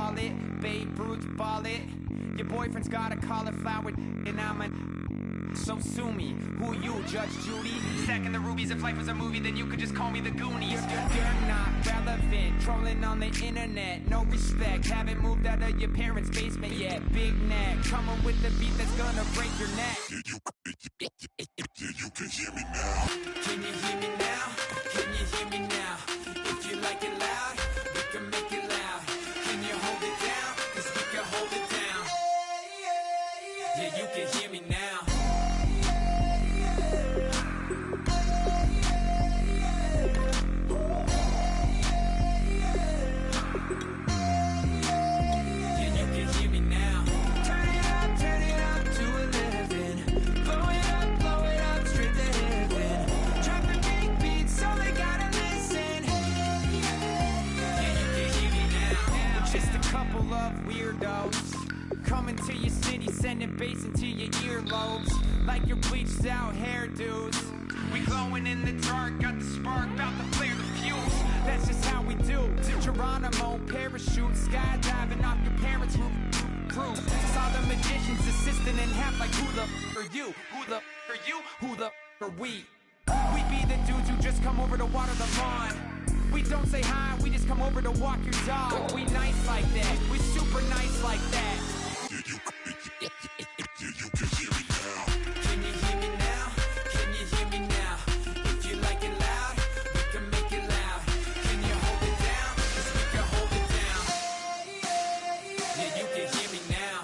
call it. Babe Ruth ball it. Your boyfriend's got a cauliflower, and I'm a... So sue me. Who you, Judge Judy? Stacking the rubies. If life was a movie, then you could just call me the Goonies. You're not relevant. Trolling on the internet. No respect. Haven't moved out of your parents' basement yet. Big neck. Coming with the beat that's gonna break your neck. You can hear me now. Can you hear me now? Can you hear me now? If you like it loud, we can make it loud. Can you hold it down? 'Cause we can hold it down. Yeah, you can hear me now. Coming to your city, sending bass into your earlobes, like your bleached out hairdos. We glowing in the dark, got the spark, about to flare the fuse. That's just how we do. Geronimo, parachute, skydiving off your parents' roof. Crew, saw the magician's assistant in half, like who the are you? Who the are you? Who the are we? We be the dudes who just come over to water the lawn. We don't say hi, we just come over to walk your dog. We nice like that, we super nice like that. You can hear me now. Can you hear me now? Can you hear me now? If you like it loud, we can make it loud. Can you hold it down? 'Cause we can hold it down. Yeah, you can hear me now.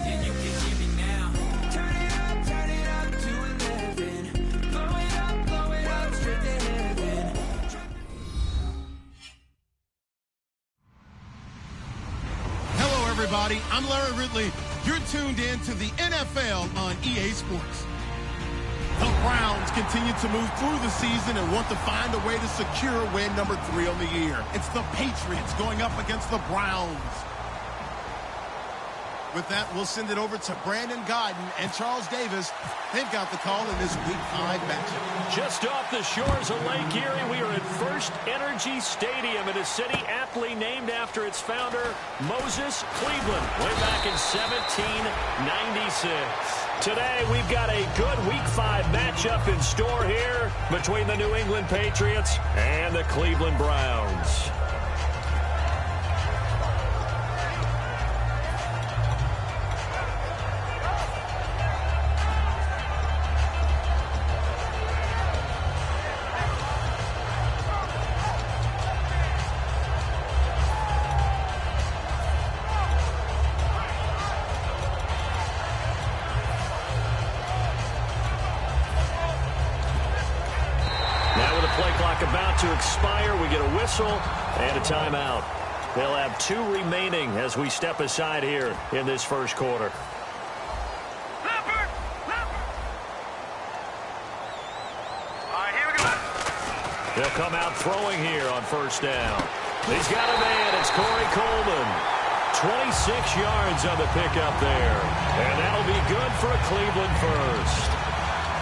Yeah, you can hear me now. Turn it up to 11. Blow it up straight to heaven. Hello, everybody. I'm Larry Ridley. You're tuned in to the NFL on EA Sports. The Browns continue to move through the season and want to find a way to secure win number 3 on the year. It's the Patriots going up against the Browns. With that, we'll send it over to Brandon Godden and Charles Davis. They've got the call in this Week 5 matchup. Just off the shores of Lake Erie, we are at First Energy Stadium in a city aptly named after its founder, Moses Cleveland, way back in 1796. Today, we've got a good Week 5 matchup in store here between the New England Patriots and the Cleveland Browns. About to expire, we get a whistle and a timeout. They'll have 2 remaining as we step aside here in this first quarter. All right, here we go. They'll come out throwing here on first down. He's got a man. It's Corey Coleman. 26 yards on the pickup there. And that'll be good for a Cleveland first.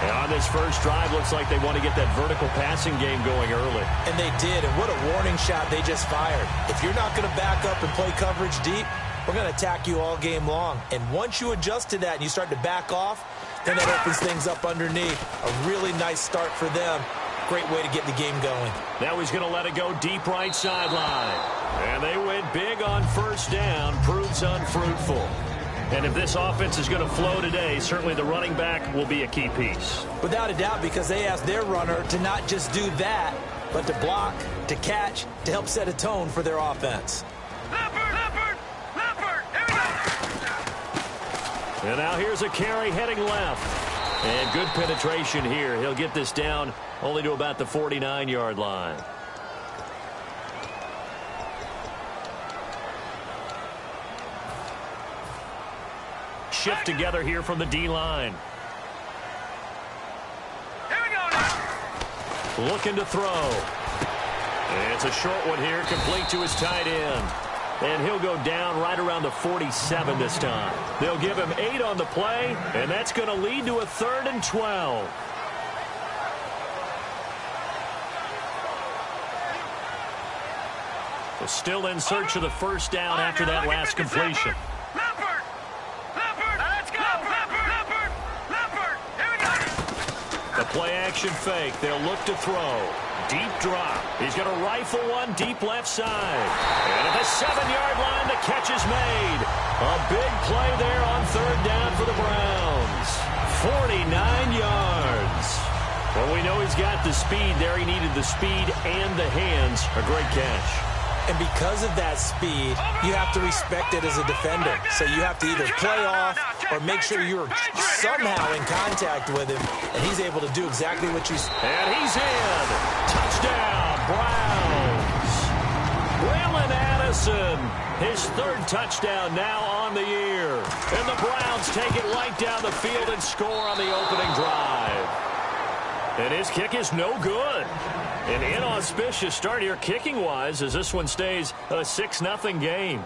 And on this first drive, looks like they want to get that vertical passing game going early. And they did, and what a warning shot they just fired. If you're not going to back up and play coverage deep, we're going to attack you all game long. And once you adjust to that and you start to back off, then that opens things up underneath. A really nice start for them. Great way to get the game going. Now he's going to let it go deep right sideline. And they went big on first down. Proves unfruitful. And if this offense is going to flow today, certainly the running back will be a key piece. Without a doubt, because they asked their runner to not just do that, but to block, to catch, to help set a tone for their offense. Leopard, here we go. And now here's a carry heading left. And good penetration here. He'll get this down only to about the 49-yard line. Shift together here from the D-line. Here we go now. Looking to throw. And it's a short one here, complete to his tight end. and he'll go down right around the 47 this time. They'll give him 8 on the play, and that's going to lead to a 3rd and 12. They're still in search of the first down after that last completion. The play-action fake. They'll look to throw. Deep drop. He's going to rifle one deep left side. And at the 7-yard line, the catch is made. A big play there on 3rd down for the Browns. 49 yards. Well, we know he's got the speed there. He needed the speed and the hands. A great catch. And because of that speed, you have to respect it as a defender. So you have to either play off or make sure you're somehow in contact with him, and he's able to do exactly what you... And he's in. Touchdown, Browns. Braylon Addison, his 3rd touchdown now on the year. And the Browns take it right down the field and score on the opening drive. And his kick is no good. An inauspicious start here kicking-wise as this one stays a 6-0 game.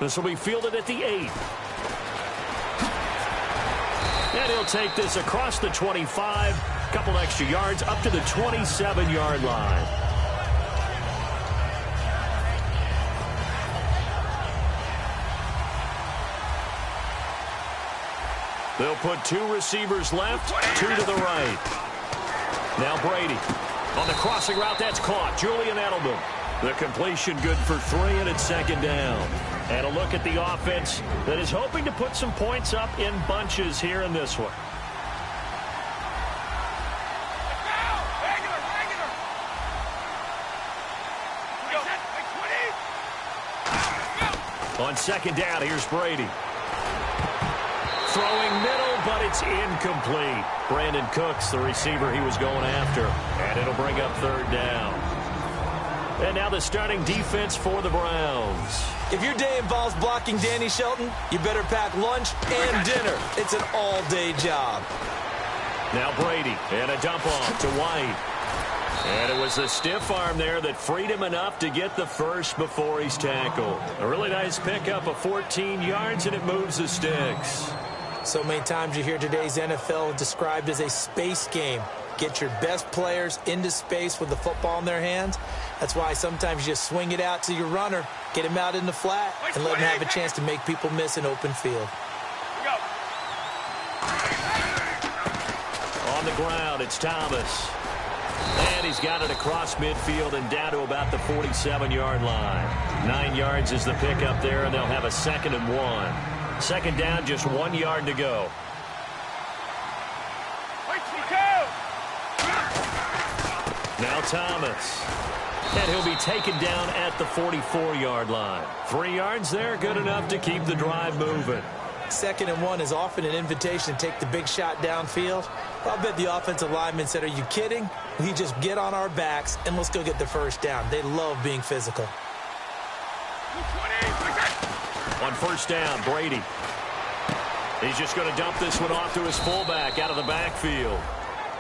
This will be fielded at the 8. And he'll take this across the 25, a couple extra yards up to the 27-yard line. They'll put 2 receivers left, 2 to the right. Now Brady on the crossing route. That's caught. Julian Edelman. The completion good for 3, and it's 2nd down. And a look at the offense that is hoping to put some points up in bunches here in this one. On 2nd down, here's Brady. Throwing middle, but it's incomplete. Brandon Cooks, the receiver he was going after. And it'll bring up 3rd down. And now the starting defense for the Browns. If your day involves blocking Danny Shelton, you better pack lunch and dinner. It's an all-day job. Now Brady, and a dump off to White. And it was the stiff arm there that freed him enough to get the first before he's tackled. A really nice pickup of 14 yards, and it moves the sticks. So many times you hear today's NFL described as a space game. Get your best players into space with the football in their hands. That's why sometimes you just swing it out to your runner, get him out in the flat, and let him have a chance to make people miss an open field. On the ground, it's Thomas. And he's got it across midfield and down to about the 47-yard line. 9 yards is the pickup there, and they'll have a 2nd and 1. 2nd down, just 1 yard to go. Now Thomas. And he'll be taken down at the 44-yard line. 3 yards there, good enough to keep the drive moving. 2nd and 1 is often an invitation to take the big shot downfield. I'll bet the offensive linemen said, are you kidding? We just get on our backs and let's go get the first down. They love being physical. On 1st down, Brady. He's just going to dump this one off to his fullback out of the backfield.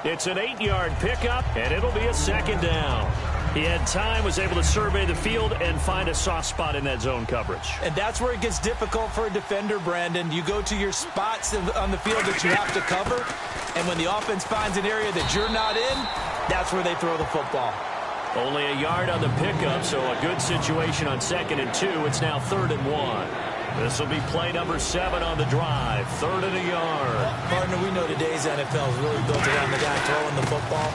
It's an 8-yard pickup, and it'll be a 2nd down. He had time, was able to survey the field and find a soft spot in that zone coverage. And that's where it gets difficult for a defender, Brandon. You go to your spots on the field that you have to cover, and when the offense finds an area that you're not in, that's where they throw the football. Only a yard on the pickup, so a good situation on 2nd and 2. It's now 3rd and 1. This will be play number 7 on the drive. 3rd and a yard. Partner, we know today's NFL is really built around the guy throwing the football.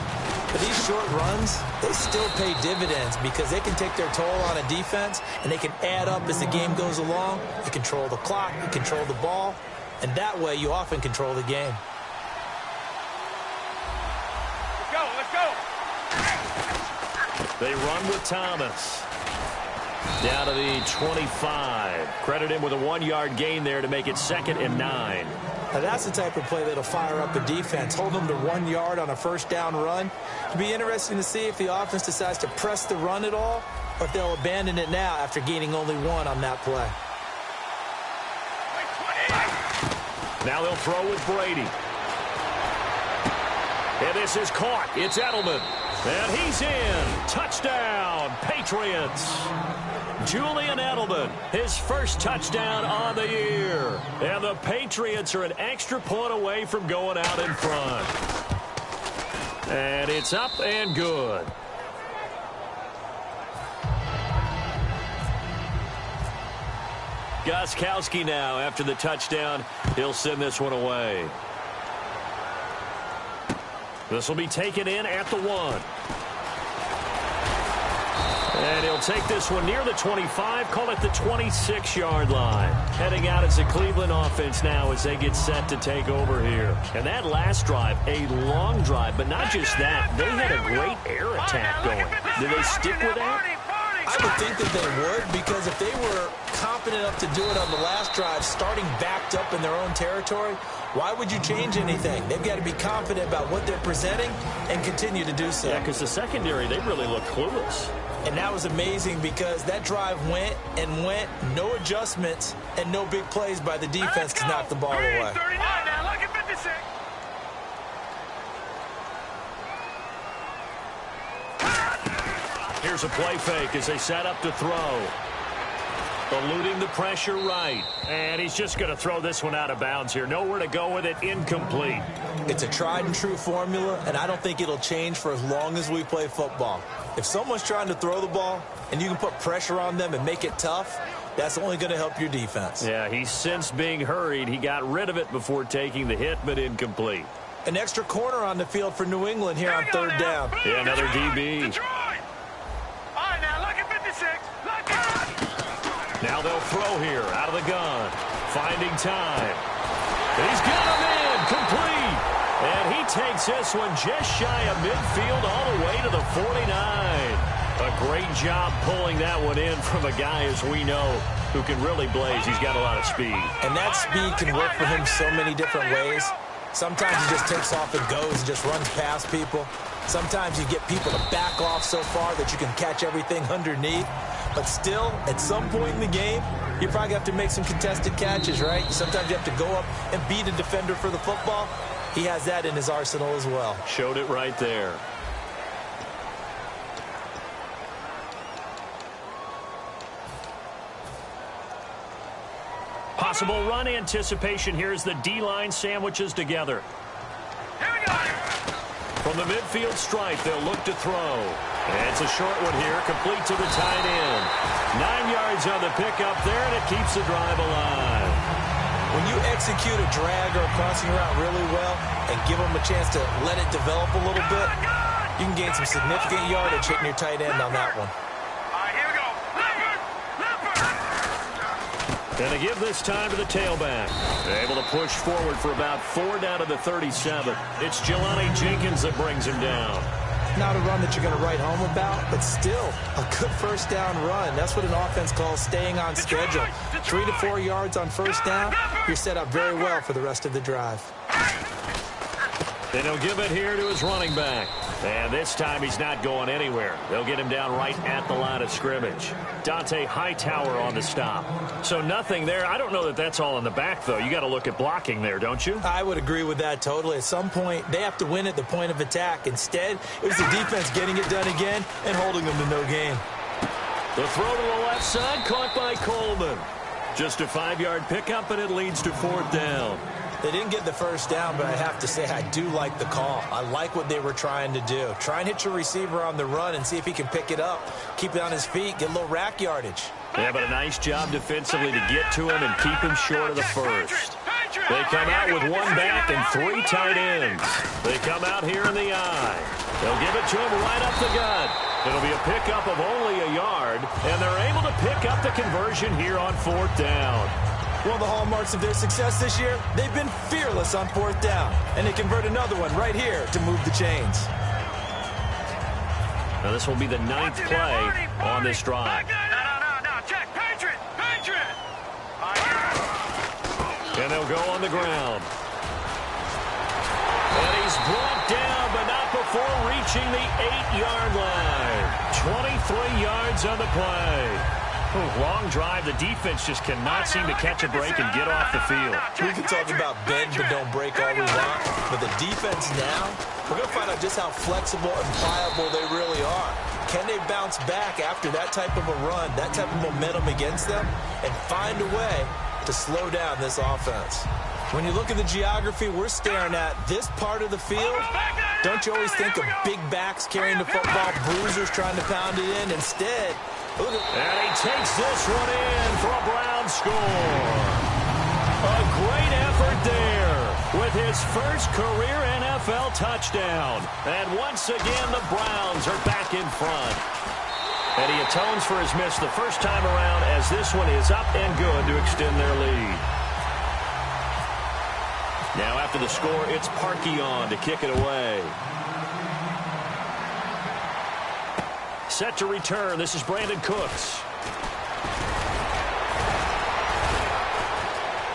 But these short runs, they still pay dividends because they can take their toll on a defense, and they can add up as the game goes along. You control the clock, you control the ball, and that way you often control the game. Let's go. They run with Thomas. Down to the 25. Credit him with a 1-yard gain there to make it 2nd and 9. Now that's the type of play that'll fire up a defense. Hold them to 1 yard on a 1st down run. It'll be interesting to see if the offense decides to press the run at all, or if they'll abandon it now after gaining only 1 on that play. Now they'll throw with Brady. And this is caught. It's Edelman. And he's in. Touchdown, Patriots. Julian Edelman, his first touchdown on the year. And the Patriots are an extra point away from going out in front. And it's up and good. Gostkowski now after the touchdown. He'll send this one away. This will be taken in at the 1. And he'll take this one near the 25, call it the 26-yard line. Heading out as the Cleveland offense now as they get set to take over here. And that last drive, a long drive, but not just that. They had a great air attack going. Did they stick with that? I would think that they would, because if they were confident enough to do it on the last drive, starting backed up in their own territory, why would you change anything? They've got to be confident about what they're presenting and continue to do so. Yeah, because the secondary, they really look clueless. And that was amazing because that drive went and went, no adjustments, and no big plays by the defense to knock the ball away. 39 now, look at 56. Here's a play fake as they set up to throw. Eluding the pressure right. And he's just going to throw this one out of bounds here. Nowhere to go with it. Incomplete. It's a tried and true formula, and I don't think it'll change for as long as we play football. If someone's trying to throw the ball and you can put pressure on them and make it tough, that's only going to help your defense. Yeah, he's since being hurried. He got rid of it before taking the hit, but incomplete. An extra corner on the field for New England here on third down. Yeah, another DB. Now they'll throw here out of the gun. Finding time. He's got him in. Complete. And he takes this one just shy of midfield all the way to the 49. A great job pulling that one in from a guy, as we know, who can really blaze. He's got a lot of speed. And that speed can work for him so many different ways. Sometimes he just takes off and goes and just runs past people. Sometimes you get people to back off so far that you can catch everything underneath. But still, at some point in the game, you probably have to make some contested catches, right? Sometimes you have to go up and beat a defender for the football. He has that in his arsenal as well. Showed it right there. Possible run anticipation here as the D-line sandwiches together. From the midfield stripe, they'll look to throw. And it's a short one here, complete to the tight end. 9 yards on the pickup there, and it keeps the drive alive. When you execute a drag or a crossing route really well and give them a chance to let it develop a little bit, you can gain some significant yardage hitting your tight end on that one. And they give this time to the tailback. They're able to push forward for about 4 down to the 37. It's Jelani Jenkins that brings him down. Not a run that you're going to write home about, but still a good first down run. That's what an offense calls staying on schedule. 3 to 4 yards on first down, you're set up very well for the rest of the drive. Then he'll give it here to his running back. And this time he's not going anywhere. They'll get him down right at the line of scrimmage. Dante Hightower on the stop. So nothing there. I don't know that that's all in the back, though. You got to look at blocking there, don't you? I would agree with that totally. At some point, they have to win at the point of attack. Instead, it was the defense getting it done again and holding them to no gain. The throw to the left side, caught by Coleman. Just a 5-yard pickup, and it leads to 4th down. They didn't get the first down, but I have to say I do like the call. I like what they were trying to do. Try and hit your receiver on the run and see if he can pick it up, keep it on his feet, get a little rack yardage. Yeah, but a nice job defensively to get to him and keep him short of the first. They come out with 1 back and 3 tight ends. They come out here in the eye. They'll give it to him right up the gut. It'll be a pickup of only a yard, and they're able to pick up the conversion here on 4th down. One of the hallmarks of their success this year, they've been fearless on 4th down, and they convert another one right here to move the chains. Now this will be the 9th play on this drive. No, check, Patriot. And they'll go on the ground. And he's brought down, but not before reaching the 8-yard line. 23 yards on the play. Long drive. The defense just cannot seem to catch a break and get off the field. We can talk about bend but don't break all we want, but the defense now, we're going to find out just how flexible and pliable they really are. can they bounce back after that type of a run, that type of momentum against them, and find a way to slow down this offense? When you look at the geography we're staring at, this part of the field, don't you always think of big backs carrying the football, bruisers trying to pound it in? Instead, look at... And he takes this one in for a Brown score. A great effort there with his first career NFL touchdown. And once again, the Browns are back in front. And he atones for his miss the first time around as this one is up and good to extend their lead. Now after the score, it's Parkey on to kick it away. Set to return. This is Brandon Cooks.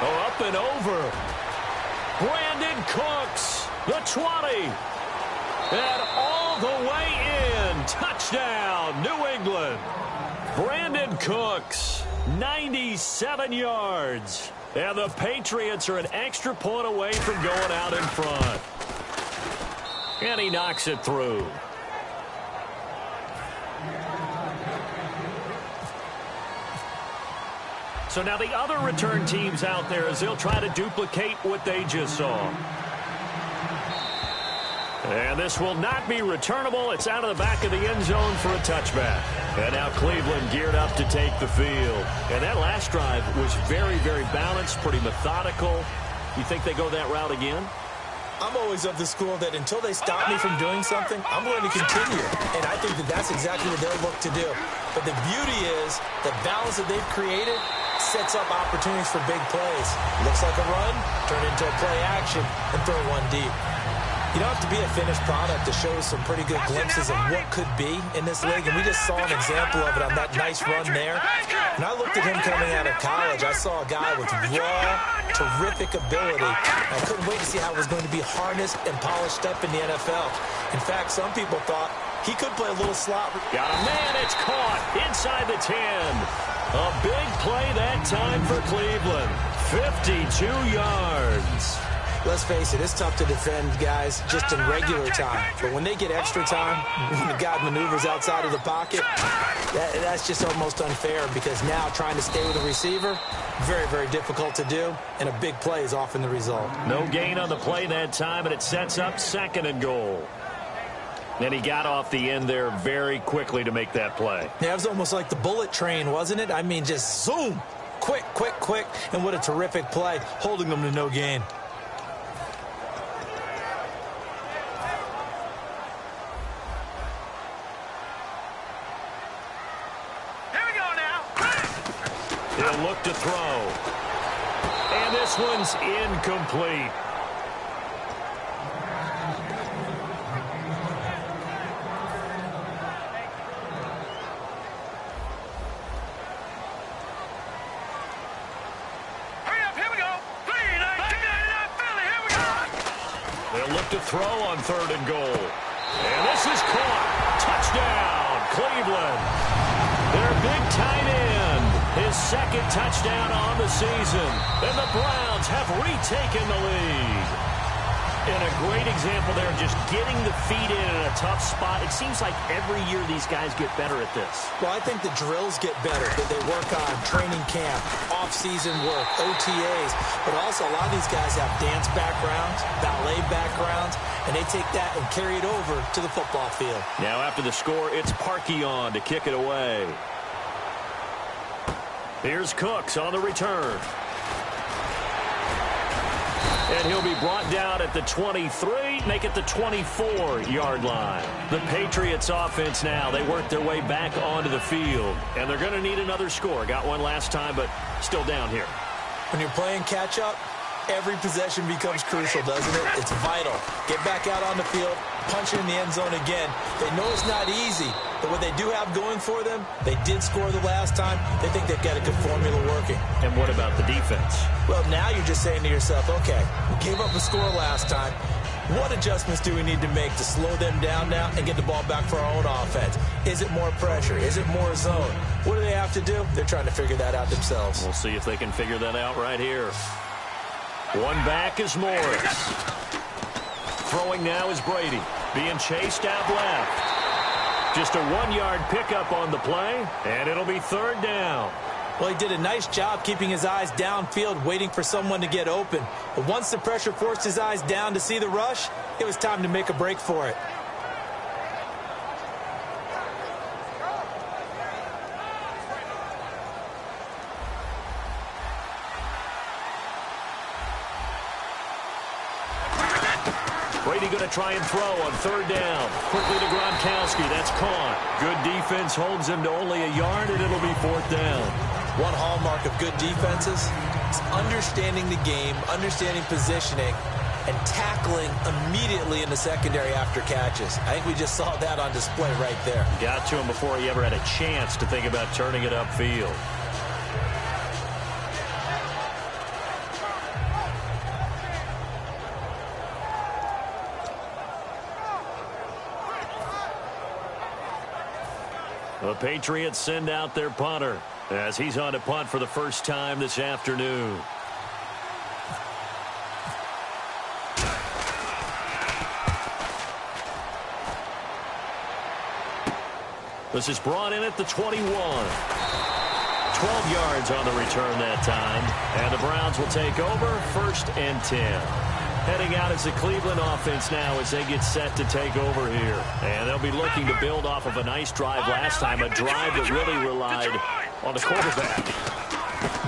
Oh, up and over. Brandon Cooks, the 20. And all the way in. Touchdown, New England. Brandon Cooks, 97 yards. And the Patriots are an extra point away from going out in front. And he knocks it through. So now the other return teams out there as they'll try to duplicate what they just saw. And this will not be returnable. It's out of the back of the end zone for a touchback. And now Cleveland geared up to take the field. And that last drive was very, very balanced, pretty methodical. You think they go that route again? I'm always of the school that until they stop me from doing something, I'm going to continue. And I think that that's exactly what they'll look to do. But the beauty is the balance that they've created sets up opportunities for big plays. Looks like a run, turn into a play action, and throw one deep. You don't have to be a finished product to show some pretty good glimpses of what could be in this league, and we just saw an example of it on that nice run there. When I looked at him coming out of college, I saw a guy with raw, terrific ability. I couldn't wait to see how it was going to be harnessed and polished up in the NFL. In fact, some people thought he could play a little slot. Got a man, it's caught inside the 10. A big play that time for Cleveland. 52 yards. Let's face it, it's tough to defend guys just in regular time. But when they get extra time, when the guy maneuvers outside of the pocket, that's just almost unfair because now trying to stay with the receiver, very, very difficult to do, and a big play is often the result. No gain on the play that time, and it sets up 2nd and goal. And he got off the end there very quickly to make that play. Yeah, it was almost like the bullet train, wasn't it? I mean, just zoom, quick, quick, quick, and what a terrific play, holding them to no gain. He'll look to throw. And this one's incomplete. Hurry up, here we go. 3-9, Philly, here we go. They'll look to throw on 3rd and goal. And this is caught. Touchdown, Cleveland. Their big tight end. His 2nd touchdown on the season. And the Browns have retaken the lead. And a great example there, just getting the feet in a tough spot. It seems like every year these guys get better at this. Well, I think the drills get better that they work on training camp, off-season work, OTAs. But also a lot of these guys have dance backgrounds, ballet backgrounds, and they take that and carry it over to the football field. Now after the score, it's Parkey on to kick it away. Here's Cooks on the return. And he'll be brought down at the 23, make it the 24-yard line. The Patriots offense now, they work their way back onto the field. And they're going to need another score. Got one last time, but still down here. When you're playing catch-up, every possession becomes crucial, doesn't it? It's vital. Get back out on the field, punch it in the end zone again. They know it's not easy, but what they do have going for them, they did score the last time. They think they've got a good formula working. And what about the defense? Well, now you're just saying to yourself, okay, we gave up a score last time. What adjustments do we need to make to slow them down now and get the ball back for our own offense? Is it more pressure? Is it more zone? What do they have to do? They're trying to figure that out themselves. We'll see if they can figure that out right here. One back is Morris. Throwing now is Brady. Being chased out left. Just a 1-yard pickup on the play, and it'll be third down. Well, he did a nice job keeping his eyes downfield, waiting for someone to get open. But once the pressure forced his eyes down to see the rush, it was time to make a break for it. Brady going to try and throw on third down. Quickly to Gronkowski. That's caught. Good defense holds him to only a yard, and it'll be fourth down. One hallmark of good defenses is understanding the game, understanding positioning, and tackling immediately in the secondary after catches. I think we just saw that on display right there. Got to him before he ever had a chance to think about turning it upfield. The Patriots send out their punter as he's on to punt for the first time this afternoon. This is brought in at the 21. 12 yards on the return that time. And the Browns will take over, 1st and 10. Heading out as the Cleveland offense now as they get set to take over here. And they'll be looking to build off of a nice drive last time, a drive that really relied on the quarterback.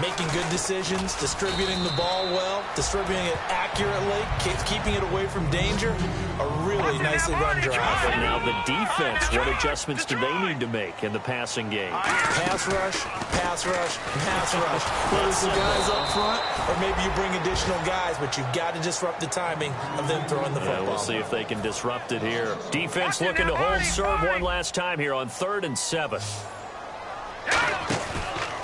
Making good decisions, distributing the ball well, distributing it accurately, keeping it away from danger. A really nicely run drive. And now the defense, what adjustments do they need to make in the passing game? Pass rush, pass rush, pass rush. Whether some guys up front, or maybe you bring additional guys, but you've got to disrupt the timing of them throwing the football. We'll see if they can disrupt it here. Defense looking to hold serve one last time here on 3rd and 7.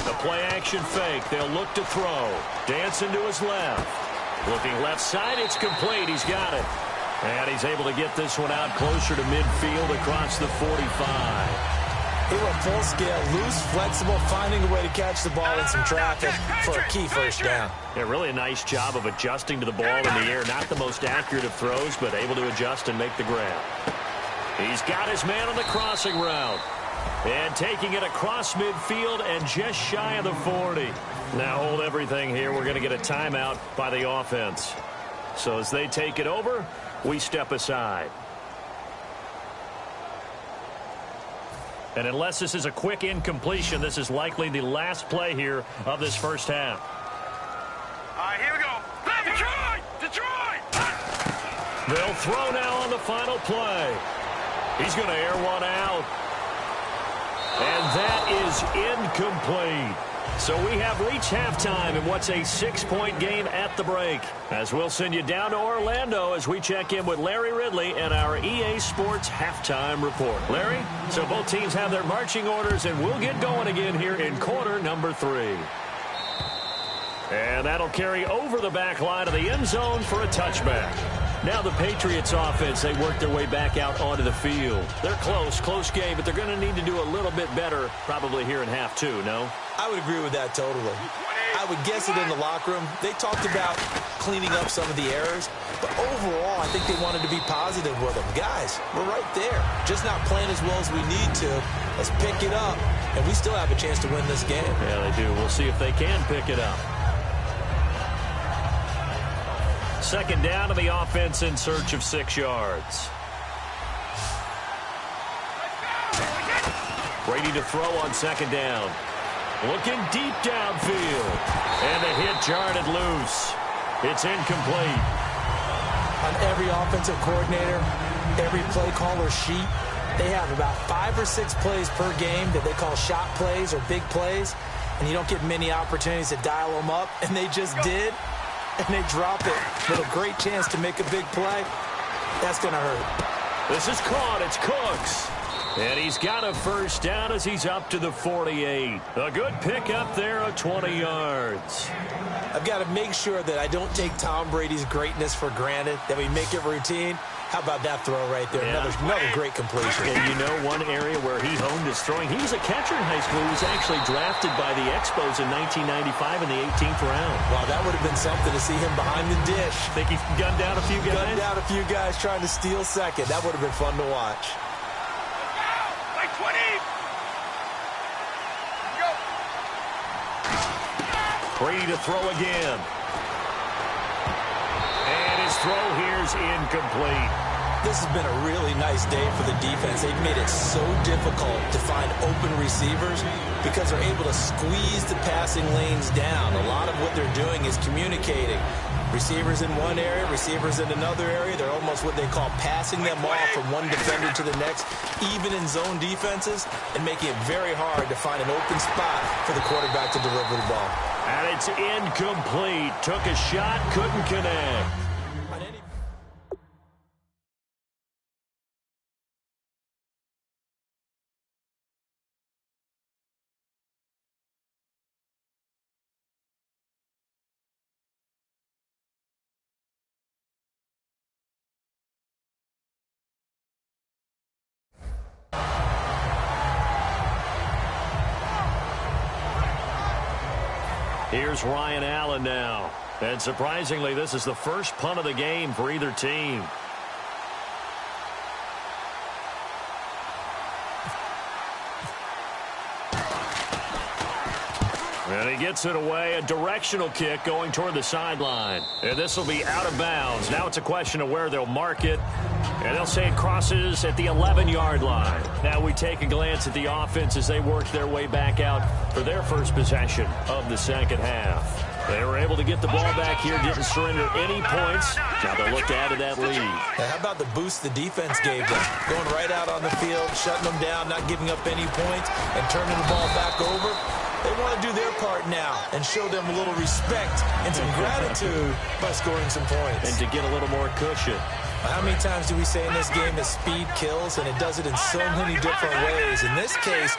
The play action fake. They'll look to throw. Dancing to his left. Looking left side. It's complete. He's got it. And he's able to get this one out closer to midfield across the 45. They were full scale, loose, flexible, finding a way to catch the ball in some traffic for a key first down. Yeah, really a nice job of adjusting to the ball in the air. Not the most accurate of throws, but able to adjust and make the grab. He's got his man on the crossing route. And taking it across midfield and just shy of the 40. Now hold everything here. We're going to get a timeout by the offense. So as they take it over, we step aside. And unless this is a quick incompletion, this is likely the last play here of this first half. All right, here we go. Detroit! Detroit! They'll throw now on the final play. He's going to air one out. And that is incomplete. So we have reached halftime in what's a 6-point game at the break. As we'll send you down to Orlando as we check in with Larry Ridley and our EA Sports Halftime Report. Larry, so both teams have their marching orders, and we'll get going again here in quarter number 3. And that'll carry over the back line of the end zone for a touchback. Now the Patriots offense, they work their way back out onto the field. They're close game, but they're going to need to do a little bit better probably here in half 2, no? I would agree with that totally. I would guess it in the locker room. They talked about cleaning up some of the errors, but overall, I think they wanted to be positive with them. Guys, we're right there. Just not playing as well as we need to. Let's pick it up, and we still have a chance to win this game. Yeah, they do. We'll see if they can pick it up. Second down to the offense in search of 6 yards. Brady to throw on second down. Looking deep downfield. And the hit jarred it loose. It's incomplete. On every offensive coordinator, every play caller sheet, they have about 5 or 6 plays per game that they call shot plays or big plays. And you don't get many opportunities to dial them up. And they just did. And they drop it with a great chance to make a big play. That's going to hurt. This is caught. It's Cooks. And he's got a first down as he's up to the 48. A good pickup there of 20 yards. I've got to make sure that I don't take Tom Brady's greatness for granted, that we make it routine. How about that throw right there? Yeah. Another great completion. And you know one area where he honed his throwing? He was a catcher in high school. He was actually drafted by the Expos in 1995 in the 18th round. Wow, that would have been something to see him behind the dish. Think he gunned down a few guys? Gunned down a few guys trying to steal second. That would have been fun to watch. Brady to throw again. And his throw here's incomplete. This has been a really nice day for the defense. They've made it so difficult to find open receivers because they're able to squeeze the passing lanes down. A lot of what they're doing is communicating. Receivers in one area, receivers in another area. They're almost what they call passing them off from one defender to the next, even in zone defenses, and making it very hard to find an open spot for the quarterback to deliver the ball. And it's incomplete. Took a shot, couldn't connect. Here's Ryan Allen now. And surprisingly, this is the first punt of the game for either team. And he gets it away. A directional kick going toward the sideline. And this will be out of bounds. Now it's a question of where they'll mark it. And they'll say it crosses at the 11-yard line. Now we take a glance at the offense as they work their way back out for their first possession of the second half. They were able to get the ball back here, didn't surrender any points. Now they'll look to add to that lead. Now, how about the boost the defense gave them? Going right out on the field, shutting them down, not giving up any points, and turning the ball back over. They want to do their part now and show them a little respect and some gratitude by scoring some points. And to get a little more cushion. How many times do we say in this game that speed kills, and it does it in so many different ways? In this case,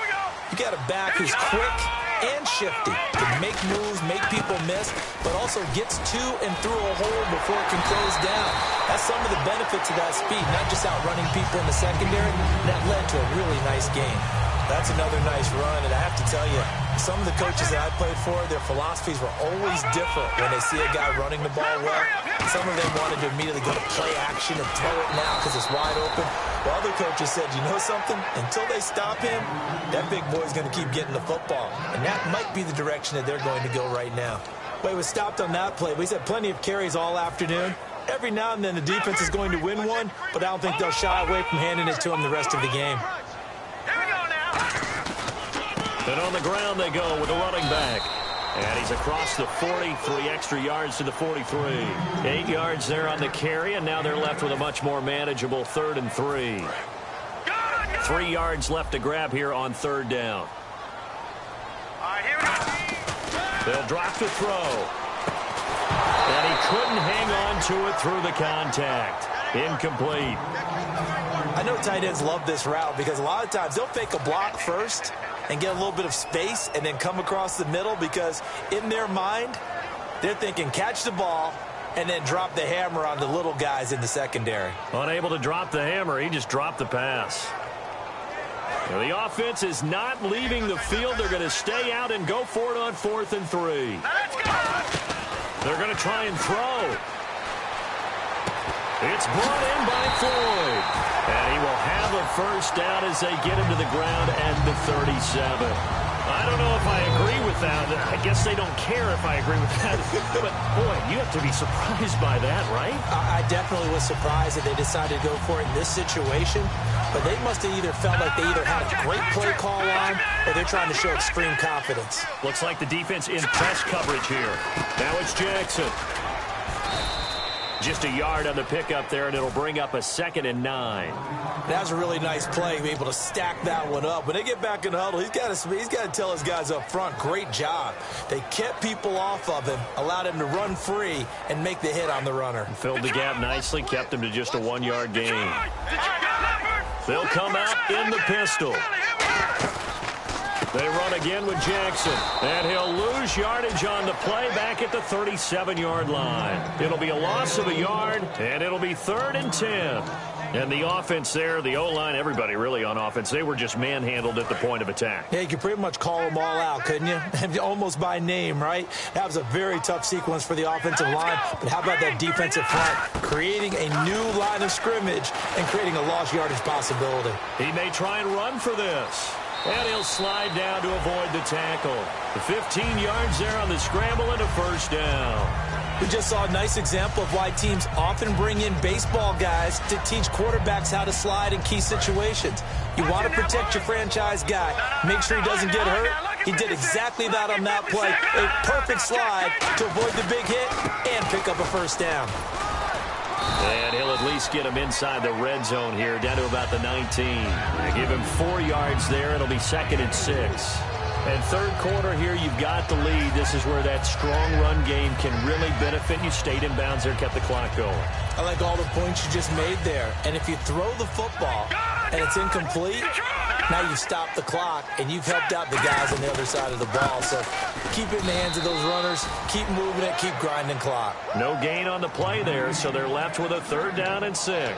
you got a back who's quick and shifty, can make moves, make people miss, but also gets to and through a hole before it can close down. That's some of the benefits of that speed, not just outrunning people in the secondary. That led to a really nice game. That's another nice run, and I have to tell you, some of the coaches that I played for, their philosophies were always different when they see a guy running the ball well. Some of them wanted to immediately go to play action and throw it now because it's wide open. While other coaches said, you know something? Until they stop him, that big boy's going to keep getting the football. And that might be the direction that they're going to go right now. But he was stopped on that play. He's had plenty of carries all afternoon. Every now and then the defense is going to win one, but I don't think they'll shy away from handing it to him the rest of the game. And on the ground they go with a running back. And he's across the 40, 3 extra yards to the 43. 8 yards there on the carry, and now they're left with a much more manageable 3rd and 3. 3 yards left to grab here on 3rd down. They'll drop the throw. And he couldn't hang on to it through the contact. Incomplete. I know tight ends love this route because a lot of times they'll fake a block first and get a little bit of space and then come across the middle because in their mind, they're thinking catch the ball and then drop the hammer on the little guys in the secondary. Unable to drop the hammer, he just dropped the pass. Now the offense is not leaving the field. They're going to stay out and go for it on 4th and 3. They're going to try and throw. It's brought in by Floyd. And he will have a first down as they get him to the ground and the 37. I don't know if I agree with that. I guess they don't care if I agree with that. But, boy, you have to be surprised by that, right? I definitely was surprised that they decided to go for it in this situation. But they must have either felt like they either had a great play call on or they're trying to show extreme confidence. Looks like the defense in press coverage here. Now it's Jackson. Just a yard on the pickup there, and it'll bring up a 2nd and 9. That was a really nice play, be able to stack that one up. When they get back in the huddle, he's got to tell his guys up front, great job. They kept people off of him, allowed him to run free, and make the hit on the runner. Filled the gap nicely, kept him to just a 1-yard gain. They'll come out in the pistol. They run again with Jackson, and he'll lose yardage on the play back at the 37-yard line. It'll be a loss of a yard, and it'll be 3rd and 10. And the offense there, the O-line, everybody really on offense, they were just manhandled at the point of attack. Yeah, you could pretty much call them all out, couldn't you? Almost by name, right? That was a very tough sequence for the offensive line. But how about that defensive front creating a new line of scrimmage and creating a lost yardage possibility? He may try and run for this. And he'll slide down to avoid the tackle. The 15 yards there on the scramble and a first down. We just saw a nice example of why teams often bring in baseball guys to teach quarterbacks how to slide in key situations. You want to protect your franchise guy. Make sure he doesn't get hurt. He did exactly that on that play. A perfect slide to avoid the big hit and pick up a first down. And he'll at least get him inside the red zone here, down to about the 19. I give him 4 yards there. It'll be 2nd and 6. And third quarter here, you've got the lead. This is where that strong run game can really benefit you. Stayed in bounds there, kept the clock going. I like all the points you just made there. And if you throw the football and it's incomplete, now you've stopped the clock and you've helped out the guys on the other side of the ball. So keep it in the hands of those runners. Keep moving it. Keep grinding clock. No gain on the play there, so they're left with a 3rd down and 6.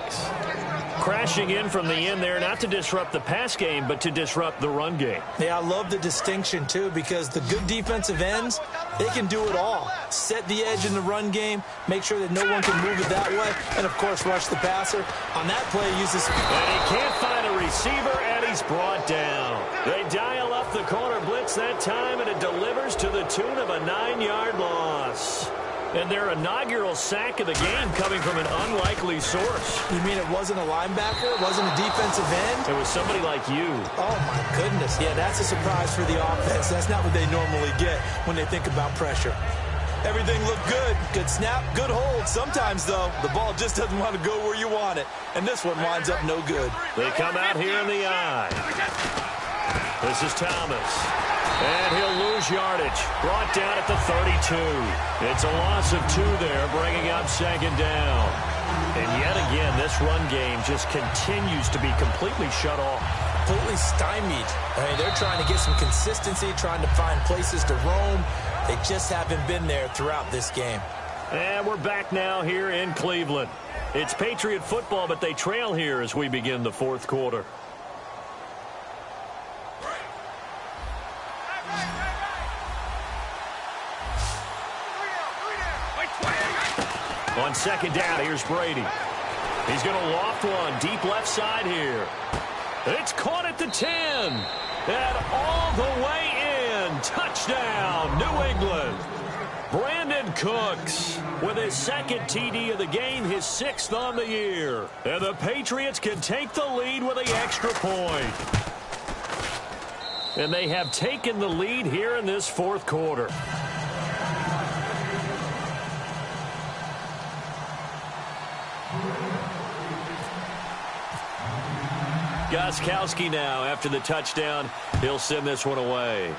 Crashing in from the end there, not to disrupt the pass game, but to disrupt the run game. Yeah, I love the distinction, too, because the good defensive ends, they can do it all. Set the edge in the run game, make sure that no one can move it that way, and, of course, rush the passer. On that play, he uses... And he can't find a receiver, and he's brought down. They dial up the corner blitz that time, and it delivers to the tune of a 9-yard loss. And their inaugural sack of the game coming from an unlikely source. You mean it wasn't a linebacker? It wasn't a defensive end? It was somebody like you. Oh, my goodness. Yeah, that's a surprise for the offense. That's not what they normally get when they think about pressure. Everything looked good. Good snap, good hold. Sometimes, though, the ball just doesn't want to go where you want it. And this one winds up no good. They come out here in the eye. This is Thomas. And he'll lose yardage. Brought down at the 32. It's a loss of 2 there, bringing up 2nd down. And yet again, this run game just continues to be completely shut off. Completely stymied. I mean, they're trying to get some consistency, trying to find places to roam. They just haven't been there throughout this game. And we're back now here in Cleveland. It's Patriot football, but they trail here as we begin the 4th quarter. On 2nd down, here's Brady. He's going to loft one deep left side here. It's caught at the 10. And all the way in. Touchdown, New England. Brandon Cooks with his 2nd TD of the game, his 6th on the year. And the Patriots can take the lead with the extra point. And they have taken the lead here in this 4th quarter. Gostkowski now after the touchdown. He'll send this one away.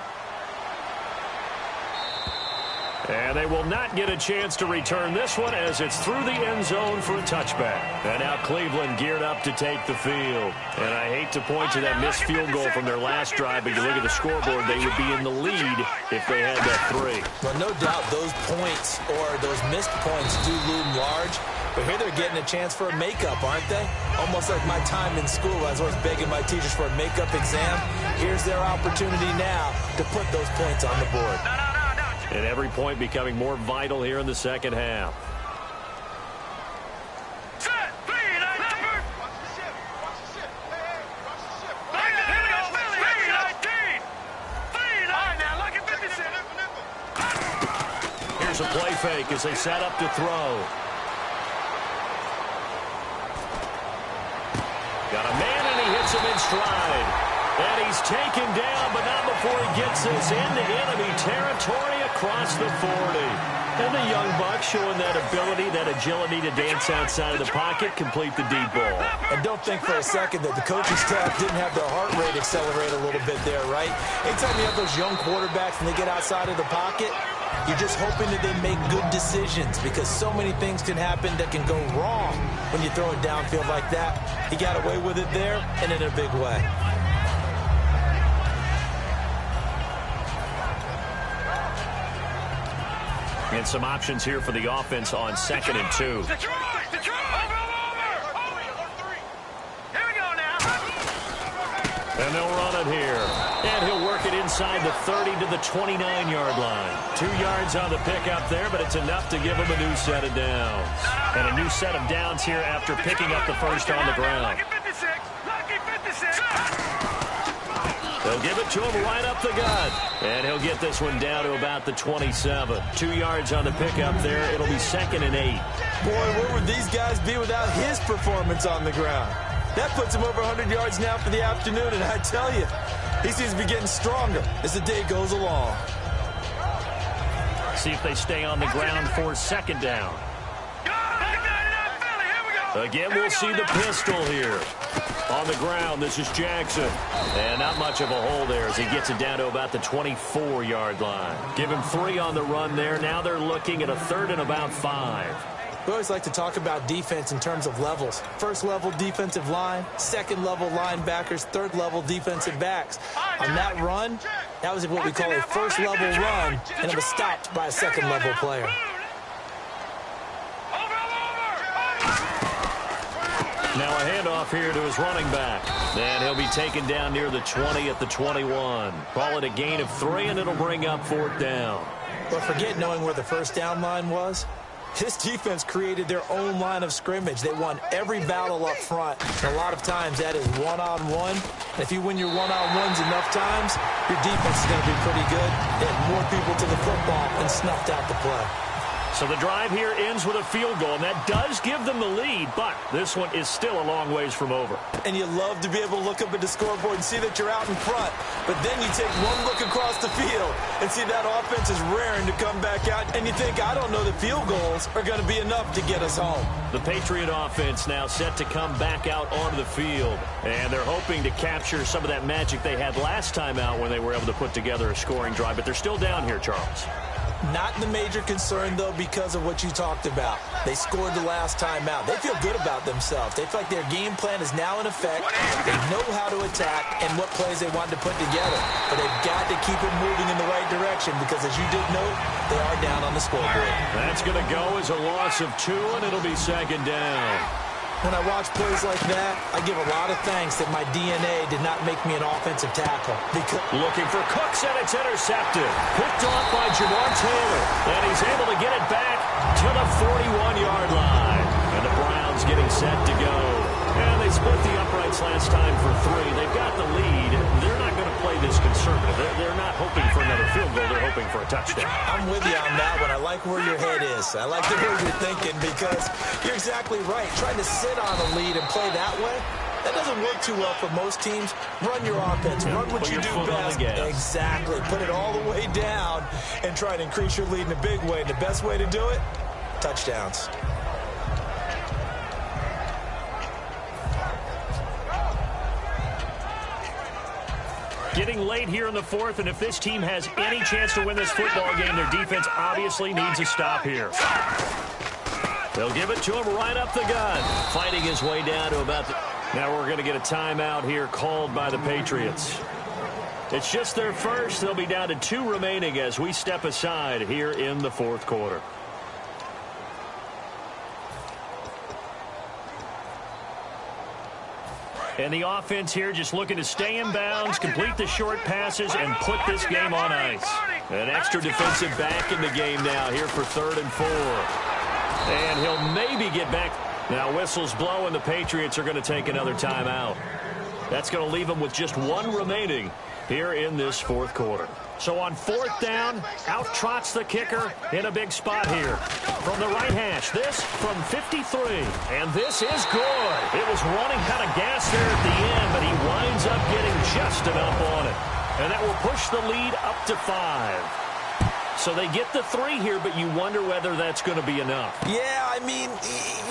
And they will not get a chance to return this one as it's through the end zone for a touchback. And now Cleveland geared up to take the field. And I hate to point to that missed field goal from their last drive, but you look at the scoreboard, they would be in the lead if they had that 3. Well, no doubt those points or those missed points do loom large. But here they're getting a chance for a makeup, aren't they? Almost like my time in school. I was always begging my teachers for a makeup exam. Here's their opportunity now to put those points on the board. And every point becoming more vital here in the 2nd half. Here's a play fake as they set up to throw. Got a man, and he hits him in stride. And he's taken down, but not before he gets this into enemy territory across the 40. And the young buck showing that ability, that agility to dance outside of the pocket, complete the deep ball. And don't think for a second that the coaching staff didn't have their heart rate accelerate a little bit there, right? Anytime you have those young quarterbacks and they get outside of the pocket, you're just hoping that they make good decisions because so many things can happen that can go wrong when you throw it downfield like that. He got away with it there and in a big way. And some options here for the offense on 2nd and 2. Over. Here we go now. And they'll run it here. And he'll work it inside the 30 to the 29-yard line. 2 yards on the pickup there, but it's enough to give him a new set of downs. And a new set of downs here after picking up the first on the ground. Lucky 56. Lucky 56. They'll give it to him right up the gut. And he'll get this one down to about the 27. 2 yards on the pickup there. It'll be 2nd and 8. Boy, where would these guys be without his performance on the ground? That puts him over 100 yards now for the afternoon, and I tell you, he seems to be getting stronger as the day goes along. See if they stay on the ground for 2nd down. Again, we'll see the pistol here. On the ground, this is Jackson. And not much of a hole there as he gets it down to about the 24-yard line. Give him 3 on the run there. Now they're looking at a 3rd and about 5. We always like to talk about defense in terms of levels. 1st level defensive line, 2nd level linebackers, 3rd level defensive backs. On that run, that was what we call a 1st level run, and it was stopped by a 2nd level player. Now a handoff here to his running back. And he'll be taken down near the 20 at the 21. Call it a gain of 3, and it'll bring up 4th down. But forget knowing where the 1st down line was. This defense created their own line of scrimmage. They won every battle up front. And a lot of times that is one-on-one. And if you win your one-on-ones enough times, your defense is going to be pretty good. They had more people to the football and snuffed out the play. So the drive here ends with a field goal, and that does give them the lead, but this one is still a long ways from over. And you love to be able to look up at the scoreboard and see that you're out in front, but then you take one look across the field and see that offense is raring to come back out, and you think, I don't know that field goals are going to be enough to get us home. The Patriot offense now set to come back out onto the field, and they're hoping to capture some of that magic they had last time out when they were able to put together a scoring drive, but they're still down here, Charles. Not the major concern, though, because of what you talked about. They scored the last time out. They feel good about themselves. They feel like their game plan is now in effect. They know how to attack and what plays they want to put together. But they've got to keep it moving in the right direction because, as you did note, they are down on the scoreboard. That's going to go as a loss of 2, and it'll be 2nd down. When I watch plays like that, I give a lot of thanks that my DNA did not make me an offensive tackle. Because looking for Cooks, and it's intercepted. Picked off by Jamar Taylor. And he's able to get it back to the 41-yard line. And the Browns getting set to go. And they split the uprights last time for 3. They've got the lead. They're not going to play this conservative. They're not hoping for another field goal. They're hoping for a touchdown. I'm with you on that one. I like where your head is. I like the way you're thinking because you're exactly right. Trying to sit on a lead and play that way, that doesn't work too well for most teams. Run your offense. Run what you do best. Exactly. Put it all the way down and try to increase your lead in a big way. And the best way to do it, touchdowns. Getting late here in the 4th, and if this team has any chance to win this football game, their defense obviously needs a stop here. They'll give it to him right up the gut. Fighting his way down to about the... Now we're going to get a timeout here called by the Patriots. It's just their first. They'll be down to 2 remaining as we step aside here in the 4th quarter. And the offense here just looking to stay in bounds, complete the short passes, and put this game on ice. An extra defensive back in the game now here for 3rd and 4. And he'll maybe get back. Now whistles blow, and the Patriots are going to take another timeout. That's going to leave them with just 1 remaining here in this 4th quarter. So on 4th down, out trots the kicker in a big spot here. From the right hash, this from 53. And this is good. It was running out of gas there at the end, but he winds up getting just enough on it. And that will push the lead up to 5. So they get the 3 here, but you wonder whether that's going to be enough. Yeah, I mean,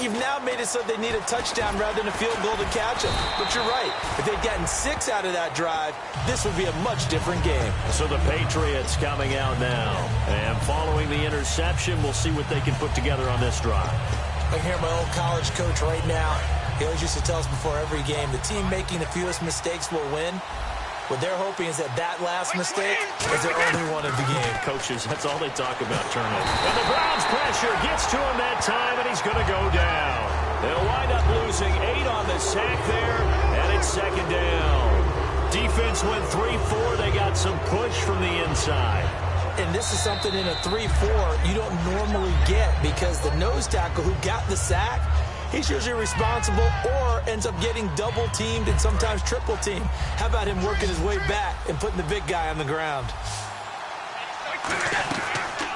you've now made it so they need a touchdown rather than a field goal to catch them. But you're right. If they'd gotten 6 out of that drive, this would be a much different game. So the Patriots coming out now. And following the interception, we'll see what they can put together on this drive. I hear my old college coach right now. He always used to tell us before every game, the team making the fewest mistakes will win. What they're hoping is that last mistake is their only one of the game. Coaches, that's all they talk about, turnover. And the Browns pressure gets to him that time, and he's going to go down. They'll wind up losing 8 on the sack there, and it's 2nd down. Defense went 3-4. They got some push from the inside. And this is something in a 3-4 you don't normally get because the nose tackle who got the sack, he's usually responsible or ends up getting double-teamed and sometimes triple-teamed. How about him working his way back and putting the big guy on the ground?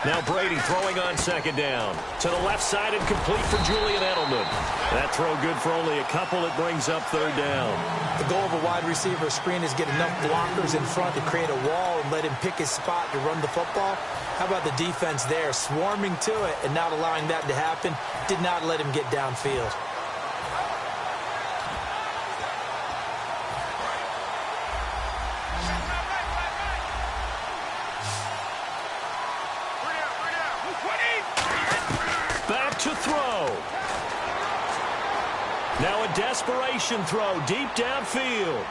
Now Brady throwing on second down. To the left side and complete for Julian Edelman. That throw good for only a couple. It brings up third down. The goal of a wide receiver screen is get enough blockers in front to create a wall and let him pick his spot to run the football. How about the defense there, swarming to it and not allowing that to happen? Did not let him get downfield. Back to throw. Now a desperation throw deep downfield.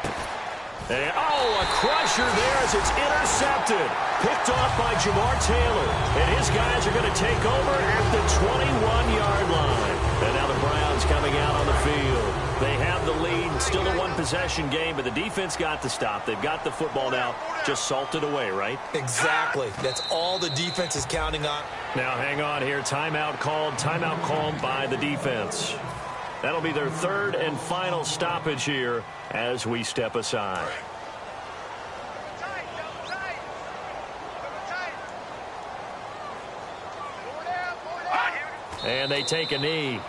And, a crusher there as it's intercepted. Picked off by Jamar Taylor. And his guys are going to take over at the 21-yard line. And now the Browns coming out on the field. They have the lead. Still a one-possession game, but the defense got the stop. They've got the football now. Just salted away, right? Exactly. That's all the defense is counting on. Now hang on here. Timeout called by the defense. That'll be their third and final stoppage here as we step aside. And they take a knee.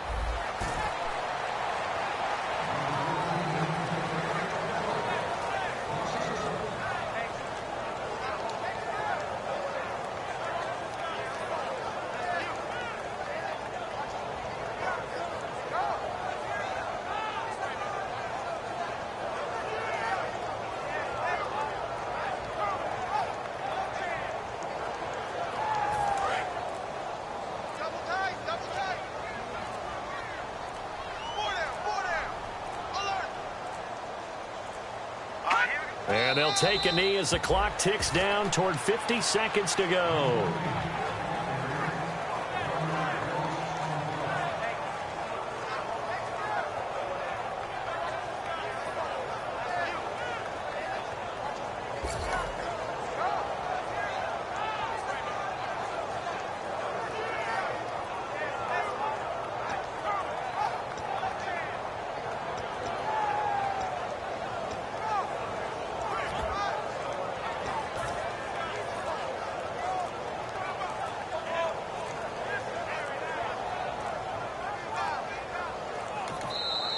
And they'll take a knee as the clock ticks down toward 50 seconds to go.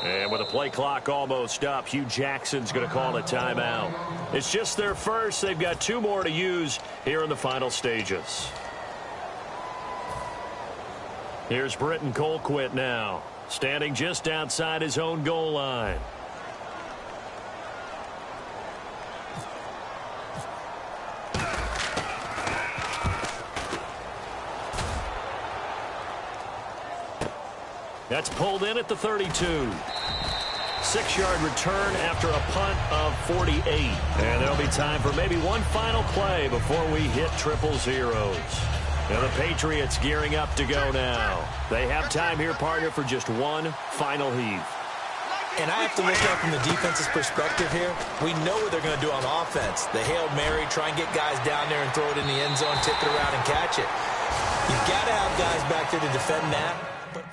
And with the play clock almost up, Hugh Jackson's going to call a timeout. It's just their first. They've got two more to use here in the final stages. Here's Britton Colquitt now, standing just outside his own goal line. That's pulled in at the 32. 6-yard return after a punt of 48. And there'll be time for maybe one final play before we hit triple zeros. Now the Patriots gearing up to go now. They have time here, partner, for just one final heave. And I have to look at it from the defense's perspective here. We know what they're going to do on offense. The Hail Mary, try and get guys down there and throw it in the end zone, tip it around and catch it. You've got to have guys back there to defend that. But